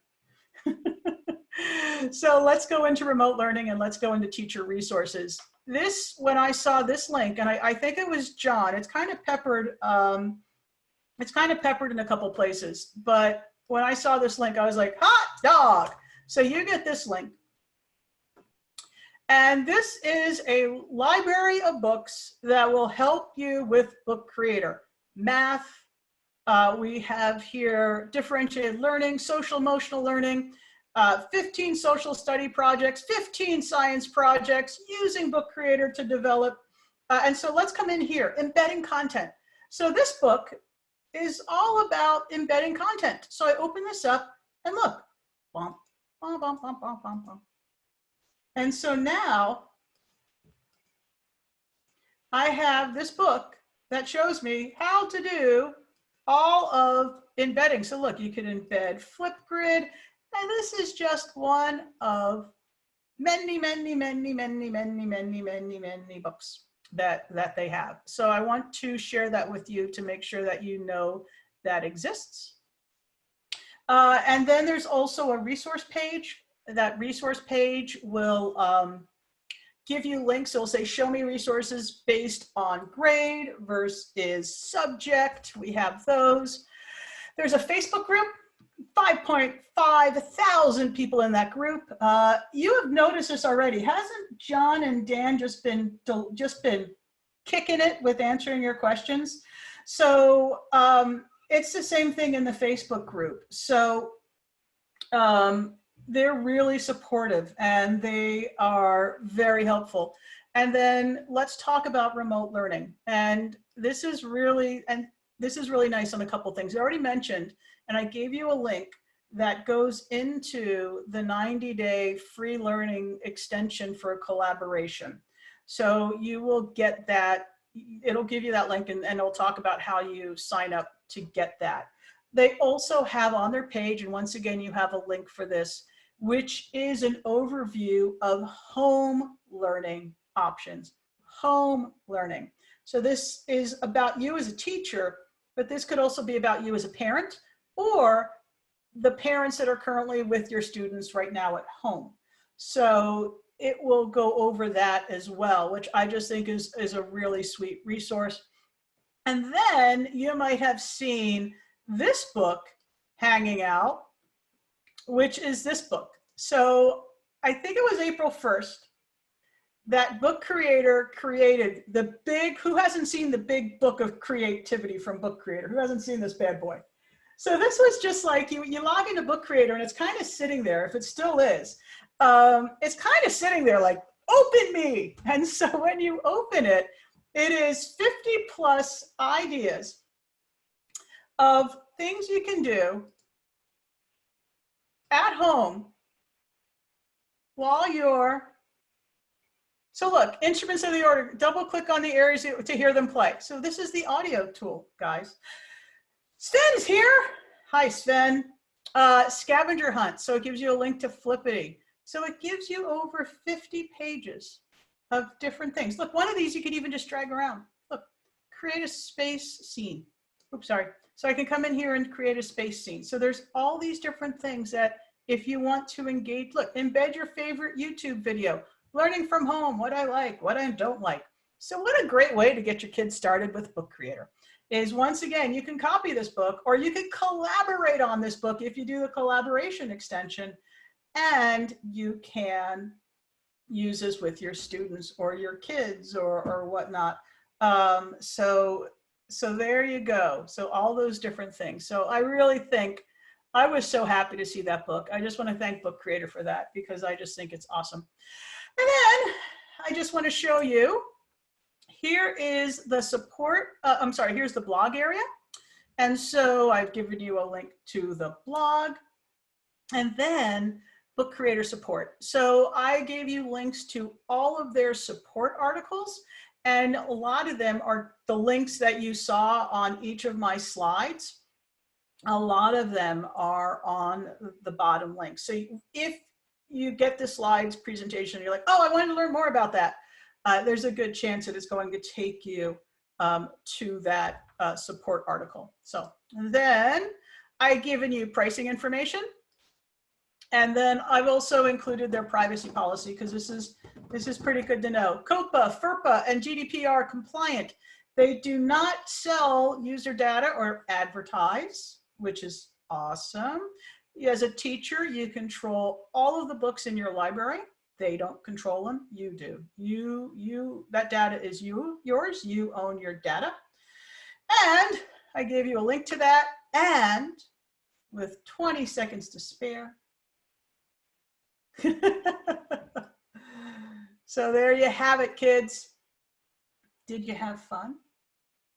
So let's go into remote learning and let's go into teacher resources. This, when I saw this link, and I think it was John, it's kind of peppered in a couple places, but when I saw this link, I was like, hot dog. So you get this link. And this is a library of books that will help you with Book Creator. Math, we have here differentiated learning, social emotional learning, 15 social study projects, 15 science projects using Book Creator to develop. And so let's come in here, embedding content. So this book is all about embedding content. So I open this up and look, bump, bump, bump, bump, bump, bump, bump. And so now I have this book that shows me how to do all of embedding. So look, you can embed Flipgrid, and this is just one of many, many, many, many, many, many, many, many books that they have. So I want to share that with you to make sure that you know that exists. And then there's also a resource page. That resource page will give you links. It'll say, show me resources based on grade versus subject. We have those. There's a Facebook group, 5.5 thousand people in that group. You have noticed this already. Hasn't John and Dan just been kicking it with answering your questions? So it's the same thing in the Facebook group. So they're really supportive and they are very helpful. And then let's talk about remote learning. And this is really nice on a couple things. I already mentioned, and I gave you a link that goes into the 90-day free learning extension for collaboration. So you will get that. It'll give you that link, and it'll talk about how you sign up to get that. They also have on their page, and once again, you have a link for this, which is an overview of home learning options, home learning. So this is about you as a teacher, but this could also be about you as a parent or the parents that are currently with your students right now at home. So it will go over that as well, which I just think is a really sweet resource. And then you might have seen this book hanging out, which is this book. So I think it was April 1st that Book Creator created the big, who hasn't seen the big book of creativity from Book Creator? Who hasn't seen this bad boy? So this was just like, you log into Book Creator and it's kind of sitting there, if it still is, it's kind of sitting there like, open me. And so when you open it, it is 50 plus ideas of things you can do at home while you're, so look, instruments of the order, double click on the areas to hear them play. So this is the audio tool, guys. Sven is here. Hi, Sven. Scavenger hunt. So it gives you a link to Flippity. So it gives you over 50 pages of different things. Look, one of these you could even just drag around. Look, create a space scene. Oops, sorry. So I can come in here and create a space scene. So there's all these different things that if you want to engage, look, embed your favorite YouTube video, learning from home, what I like, what I don't like. So what a great way to get your kids started with Book Creator is, once again, you can copy this book or you can collaborate on this book if you do the collaboration extension, and you can use this with your students or your kids or whatnot. So there you go. So all those different things. So I really think I was so happy to see that book. I just want to thank Book Creator for that because I just think it's awesome. And then I just want to show you, here is the support, here's the blog area. And so I've given you a link to the blog and then Book Creator support. So I gave you links to all of their support articles, and a lot of them are the links that you saw on each of my slides. A lot of them are on the bottom link. So if you get the slides presentation, you're like, oh, I wanted to learn more about that. There's a good chance that it's going to take you to that support article. So then I've given you pricing information. And then I've also included their privacy policy because this is pretty good to know. COPPA, FERPA, and GDPR compliant. They do not sell user data or advertise, which is awesome. As a teacher, you control all of the books in your library. They don't control them. You do. That data is yours. You own your data. And I gave you a link to that. And with 20 seconds to spare. So there you have it, kids. Did you have fun?